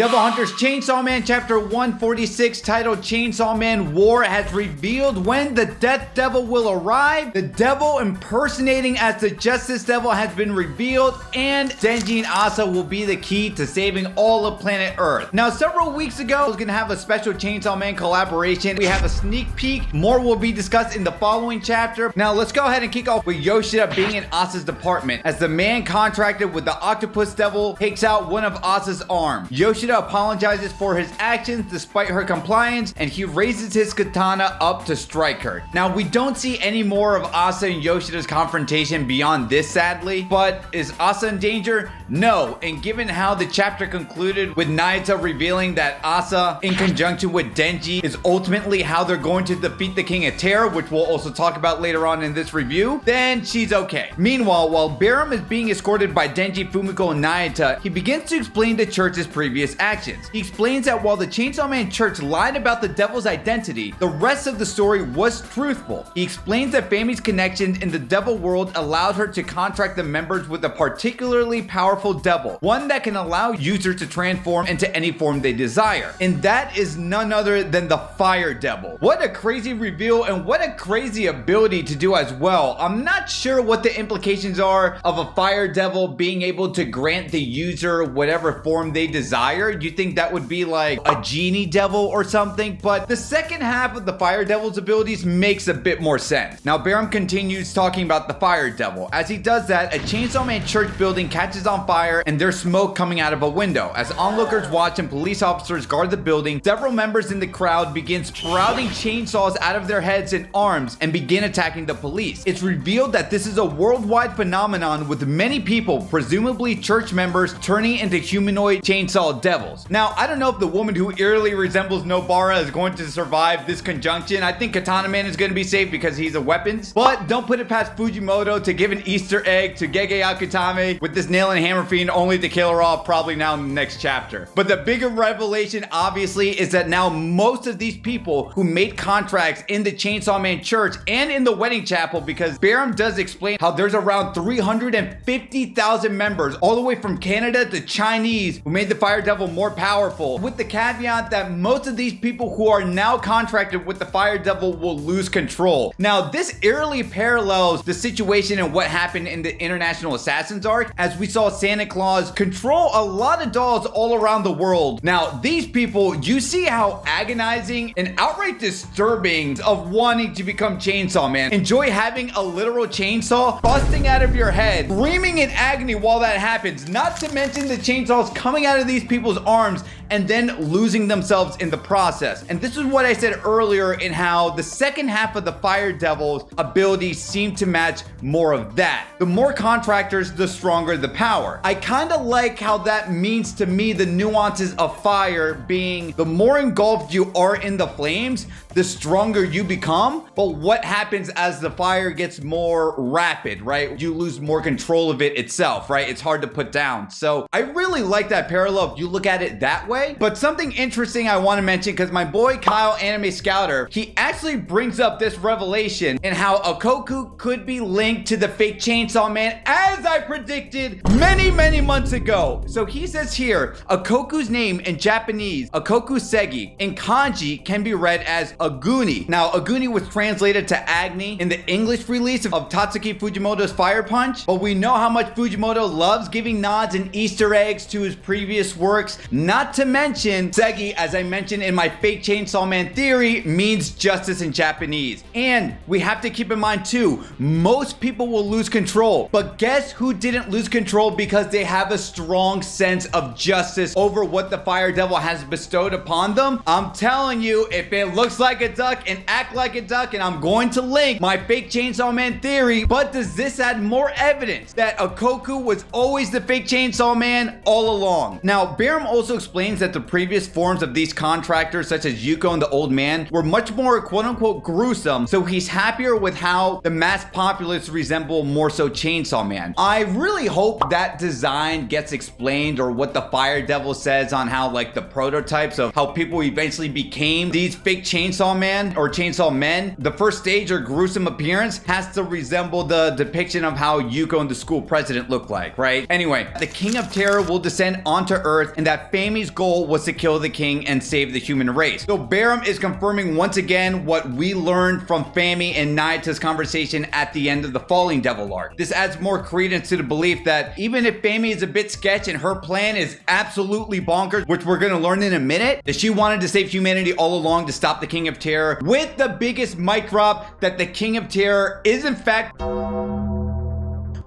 Devil Hunters Chainsaw Man Chapter 146 titled Chainsaw Man War has revealed when the Death Devil will arrive. The devil impersonating as the Justice Devil has been revealed, and Denji and Asa will be the key to saving all of planet Earth. Now, several weeks ago, I was going to have a special Chainsaw Man collaboration. We have a sneak peek. More will be discussed in the following chapter. Now, let's go ahead and kick off with Yoshida being in Asa's department as the man contracted with the Octopus Devil takes out one of Asa's arms. Yoshida apologizes for his actions despite her compliance, and he raises his katana up to strike her. Now, we don't see any more of Asa and Yoshida's confrontation beyond this, sadly, but is Asa in danger? No, and given how the chapter concluded with Nayata revealing that Asa, in conjunction with Denji, is ultimately how they're going to defeat the King of Terror, which we'll also talk about later on in this review, then she's okay. Meanwhile, while Barum is being escorted by Denji, Fumiko, and Nayata, he begins to explain the church's previous actions. He explains that while the Chainsaw Man Church lied about the devil's identity, the rest of the story was truthful. He explains that Fami's connections in the devil world allowed her to contract the members with a particularly powerful devil, one that can allow users to transform into any form they desire. And that is none other than the Fire Devil. What a crazy reveal, and what a crazy ability to do as well. I'm not sure what the implications are of a Fire Devil being able to grant the user whatever form they desire. You think that would be like a genie devil or something? But the second half of the Fire Devil's abilities makes a bit more sense. Now, Barum continues talking about the Fire Devil. As he does that, a Chainsaw Man church building catches on fire and there's smoke coming out of a window. As onlookers watch and police officers guard the building, several members in the crowd begin sprouting chainsaws out of their heads and arms and begin attacking the police. It's revealed that this is a worldwide phenomenon, with many people, presumably church members, turning into humanoid chainsaw devils. Now, I don't know if the woman who eerily resembles Nobara is going to survive this conjunction. I think Katana Man is going to be safe because he's a weapons, but don't put it past Fujimoto to give an Easter egg to Gege Akutami with this nail and hammer fiend, only to kill her off probably now in the next chapter. But the bigger revelation, obviously, is that now most of these people who made contracts in the Chainsaw Man Church and in the Wedding Chapel, because Barum does explain how there's around 350,000 members all the way from Canada to Chinese who made the Fire Devil more powerful, with the caveat that most of these people who are now contracted with the Fire Devil will lose control. Now, this eerily parallels the situation and what happened in the International Assassins arc, as we saw Santa Claus control a lot of dolls all around the world. Now, these people, you see how agonizing and outright disturbing of wanting to become Chainsaw Man. Enjoy having a literal chainsaw busting out of your head, screaming in agony while that happens, not to mention the chainsaws coming out of these people's arms and then losing themselves in the process. And this is what I said earlier in how the second half of the Fire Devil's abilities seem to match more of that. The more contractors, the stronger the power. I kind of like how that means to me the nuances of fire being the more engulfed you are in the flames, the stronger you become. But what happens as the fire gets more rapid, right? You lose more control of it itself, right? It's hard to put down. So I really like that parallel if you look at it that way. But something interesting I want to mention, because my boy Kyle Anime Scouter, he actually brings up this revelation and how Okoku could be linked to the fake Chainsaw Man, as I predicted many months ago. So he says here, Okoku's name in Japanese, Okoku Segi, in kanji can be read as Aguni. Now, Aguni was translated to Agni in the English release of Tatsuki Fujimoto's Fire Punch, but we know how much Fujimoto loves giving nods and Easter eggs to his previous works, not to mention Segi, as I mentioned in my fake Chainsaw Man theory, means justice in Japanese. And we have to keep in mind too, most people will lose control, but guess who didn't lose control because they have a strong sense of justice over what the Fire Devil has bestowed upon them? I'm telling you, if it looks like a duck and act like a duck, and I'm going to link my fake Chainsaw Man theory, but does this add more evidence that Okoku was always the fake Chainsaw Man all along? Now, Barum also explains that the previous forms of these contractors, such as Yuko and the Old Man, were much more quote-unquote gruesome, so he's happier with how the mass populace resemble more so Chainsaw Man. I really hope that design gets explained, or what the Fire Devil says on how, like, the prototypes of how people eventually became these fake Chainsaw Man or Chainsaw Men, the first stage or gruesome appearance has to resemble the depiction of how Yuko and the school president look like, right? Anyway, the King of Terror will descend onto Earth, and that Fami's goal was to kill the king and save the human race. So Barham is confirming once again what we learned from Fami and Nayata's conversation at the end of the Falling Devil arc. This adds more credence to the belief that even if Fami is a bit sketch and her plan is absolutely bonkers, which we're gonna learn in a minute, that she wanted to save humanity all along to stop the King of Terror, with the biggest mic drop that the King of Terror is in fact,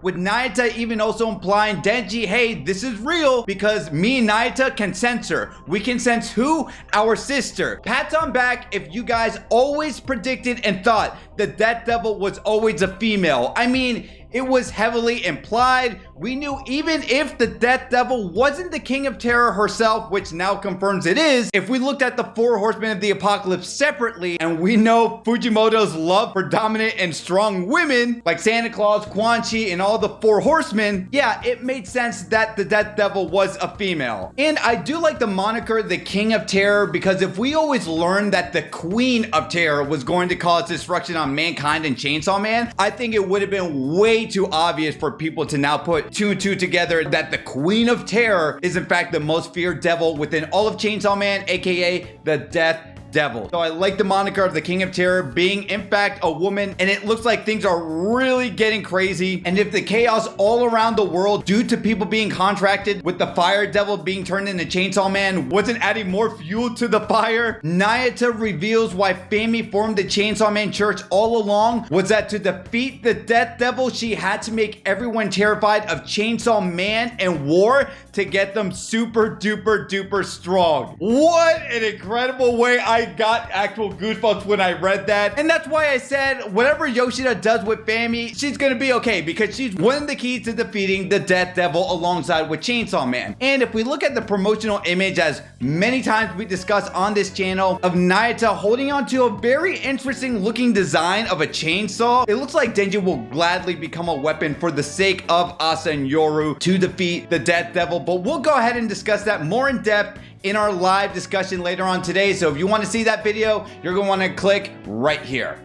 with Nayata even also implying, Denji, hey, this is real because me and Nayata can sense her. We can sense who? Our sister. Pats on back if you guys always predicted and thought the Death Devil was always a female. I mean, it was heavily implied. We knew even if the Death Devil wasn't the King of Terror herself, which now confirms it is, if we looked at the four horsemen of the apocalypse separately, and we know Fujimoto's love for dominant and strong women, like Santa Claus, Quan Chi, and all the four horsemen, yeah, it made sense that the Death Devil was a female. And I do like the moniker, the King of Terror, because if we always learned that the Queen of Terror was going to cause destruction on mankind and Chainsaw Man, I think it would have been way too obvious for people to now put two and two together that the Queen of Terror is in fact the most feared devil within all of Chainsaw Man, aka the Death Devil. So I like the moniker of the King of Terror being in fact a woman, and it looks like things are really getting crazy. And if the chaos all around the world due to people being contracted with the Fire Devil being turned into Chainsaw Man wasn't adding more fuel to the fire, Nayata reveals why Fami formed the Chainsaw Man Church all along was that to defeat the Death Devil, she had to make everyone terrified of Chainsaw Man and war to get them super duper duper strong. What an incredible way. I got actual goosebumps when I read that. And that's why I said whatever Yoshida does with Fami, she's gonna be okay because she's one of the keys to defeating the Death Devil alongside with Chainsaw Man. And if we look at the promotional image, as many times we discussed on this channel, of Nayata holding on to a very interesting looking design of a chainsaw, it looks like Denji will gladly become a weapon for the sake of Asa and Yoru to defeat the Death Devil. But we'll go ahead and discuss that more in depth in our live discussion later on today. So if you want to see that video, you're going to want to click right here.